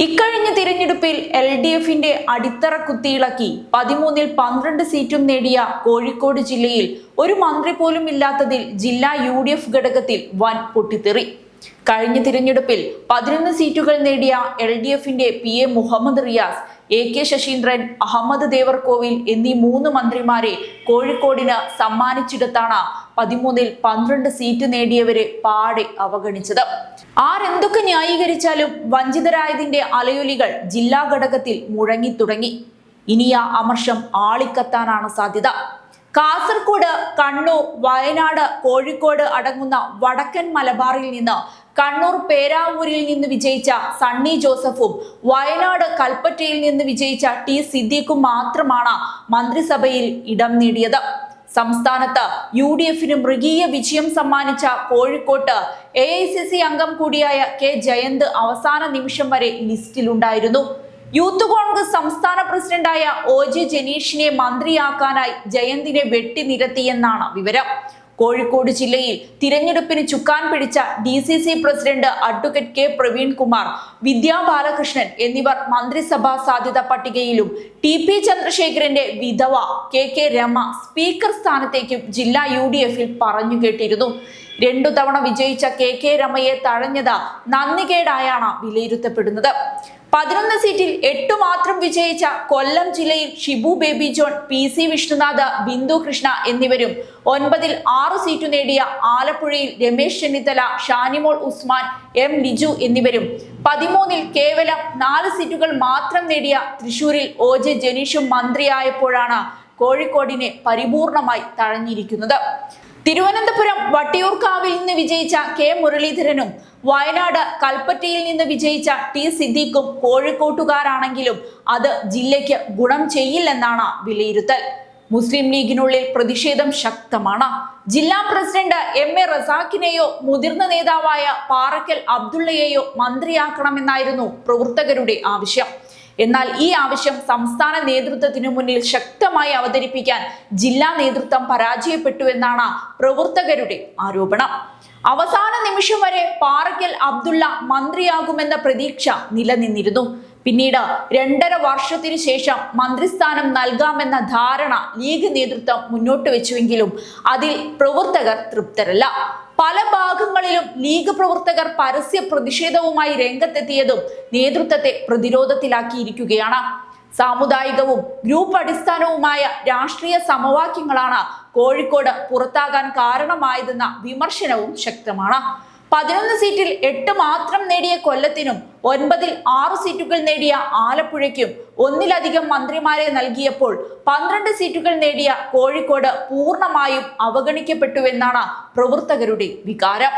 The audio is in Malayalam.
ഇക്കഴിഞ്ഞ തിരഞ്ഞെടുപ്പിൽ LDFന്റെ അടിത്തറ കുത്തിയിളക്കി 13-ൽ 12 സീറ്റും നേടിയ കോഴിക്കോട് ജില്ലയിൽ ഒരു മന്ത്രി പോലും ഇല്ലാത്തതിൽ ജില്ലാ UDF ഘടകത്തിൽ വൻ പൊട്ടിത്തെറി. കഴിഞ്ഞ തിരഞ്ഞെടുപ്പിൽ 11 സീറ്റുകൾ നേടിയ LDFന്റെ PA മുഹമ്മദ് റിയാസ്, AK ശശീന്ദ്രൻ, അഹമ്മദ് ദേവർകോവിൽ എന്നീ 3 മന്ത്രിമാരെ കോഴിക്കോടിന് സമ്മാനിച്ചിടത്താണ് 13-ൽ 12 സീറ്റ് നേടിയവരെ പാടെ അവഗണിച്ചത്. ആരെന്തൊക്കെ ന്യായീകരിച്ചാലും വഞ്ചിതരായതിന്റെ അലയൊലികൾ ജില്ലാ ഘടകത്തിൽ മുഴങ്ങി തുടങ്ങി. ഇനി ആ അമർഷം ആളിക്കത്താനാണ് സാധ്യത. കാസർഗോഡ്, കണ്ണൂർ, വയനാട്, കോഴിക്കോട് അടങ്ങുന്ന വടക്കൻ മലബാറിൽ നിന്ന് കണ്ണൂർ പേരാവൂരിൽ നിന്ന് വിജയിച്ച സണ്ണി ജോസഫും വയനാട് കൽപ്പറ്റയിൽ നിന്ന് വിജയിച്ച T സിദ്ദീഖും മാത്രമാണ് മന്ത്രിസഭയിൽ ഇടം നേടിയത്. സംസ്ഥാനത്ത് UDFന് മൃഗീയ വിജയം സമ്മാനിച്ച കോഴിക്കോട്ട് AICC അംഗം കൂടിയായ K ജയന്ത് അവസാന നിമിഷം വരെ ലിസ്റ്റിലുണ്ടായിരുന്നു. യൂത്ത് കോൺഗ്രസ് സംസ്ഥാന പ്രസിഡന്റായ OG ജനീഷിനെ മന്ത്രിയാക്കാനായി ജയന്തിനെ വെട്ടിനിരത്തിയെന്നാണ് വിവരം. കോഴിക്കോട് ജില്ലയിൽ തിരഞ്ഞെടുപ്പിന് ചുക്കാൻ പിടിച്ച DCC president advocate K Praveenkumar, Vidya Balakrishnan എന്നിവർ മന്ത്രിസഭാ സാധ്യത പട്ടികയിലും TP ചന്ദ്രശേഖരന്റെ വിധവ KK രമ സ്പീക്കർ സ്ഥാനത്തേക്കും ജില്ലാ UDFൽ പറഞ്ഞു കേട്ടിരുന്നു. 2 തവണ വിജയിച്ച KK രമയെ തഴഞ്ഞത് നന്ദികേടായാണ് വിലയിരുത്തപ്പെടുന്നത്. 11 സീറ്റിൽ 8 മാത്രം വിജയിച്ച കൊല്ലം ജില്ലയിൽ Shibu baby John, PC Vishnunath, Bindu Krishna എന്നിവരും 9-ൽ 6 സീറ്റു നേടിയ ആലപ്പുഴയിൽ രമേശ് ചെന്നിത്തല, ഷാനിമോൾ ഉസ്മാൻ, M ലിജു എന്നിവരും 13-ൽ കേവലം 4 സീറ്റുകൾ മാത്രം നേടിയ തൃശൂരിൽ OG ജനീഷും മന്ത്രിയായപ്പോഴാണ് കോഴിക്കോടിനെ പരിപൂർണമായി തഴഞ്ഞിരിക്കുന്നത്. തിരുവനന്തപുരം വട്ടിയൂർക്കാവിൽ നിന്ന് വിജയിച്ച K മുരളീധരനും വയനാട് കൽപ്പറ്റയിൽ നിന്ന് വിജയിച്ച T സിദ്ദീഖും കോഴിക്കോട്ടുകാരാണെങ്കിലും അത് ജില്ലയ്ക്ക് ഗുണം ചെയ്യില്ലെന്നാണ് വിലയിരുത്തൽ. മുസ്ലിം ലീഗിനുള്ളിൽ പ്രതിഷേധം ശക്തമാണ്. ജില്ലാ പ്രസിഡന്റ് MA റസാഖിനെയോ മുതിർന്ന നേതാവായ പാറക്കൽ അബ്ദുള്ളയെയോ മന്ത്രിയാക്കണമെന്നായിരുന്നു പ്രവർത്തകരുടെ ആവശ്യം. എന്നാൽ ഈ ആവശ്യം സംസ്ഥാന നേതൃത്വത്തിനു മുന്നിൽ ശക്തമായി അവതരിപ്പിക്കാൻ ജില്ലാ നേതൃത്വം പരാജയപ്പെട്ടുവെന്നാണ് പ്രവർത്തകരുടെ ആരോപണം. അവസാന നിമിഷം വരെ പാറക്കൽ അബ്ദുള്ള മന്ത്രിയാകുമെന്ന പ്രതീക്ഷ നിലനിന്നിരുന്നു. പിന്നീട് 2.5 വർഷത്തിനു ശേഷം മന്ത്രിസ്ഥാനം നൽകാമെന്ന ധാരണ ലീഗ് നേതൃത്വം മുന്നോട്ട് വെച്ചുവെങ്കിലും അതിൽ പ്രവർത്തകർ തൃപ്തരല്ല. പല ഭാഗങ്ങളിലും ലീഗ് പ്രവർത്തകർ പരസ്യ പ്രതിഷേധവുമായി രംഗത്തെത്തിയതും നേതൃത്വത്തെ പ്രതിരോധത്തിലാക്കിയിരിക്കുകയാണ്. സാമുദായികവും ഗ്രൂപ്പ് അടിസ്ഥാനവുമായ രാഷ്ട്രീയ സമവാക്യങ്ങളാണ് കോഴിക്കോട് പുറത്താകാൻ കാരണമായതെന്ന വിമർശനവും ശക്തമാണ്. 11 സീറ്റിൽ 8 മാത്രം നേടിയ കൊല്ലത്തിനും 9-ൽ 6 സീറ്റുകൾ നേടിയ ആലപ്പുഴയ്ക്കും 1-ലധികം മന്ത്രിമാരെ നൽകിയപ്പോൾ 12 സീറ്റുകൾ നേടിയ കോഴിക്കോട് പൂർണ്ണമായും അവഗണിക്കപ്പെട്ടുവെന്നാണ് പ്രവർത്തകരുടെ വികാരം.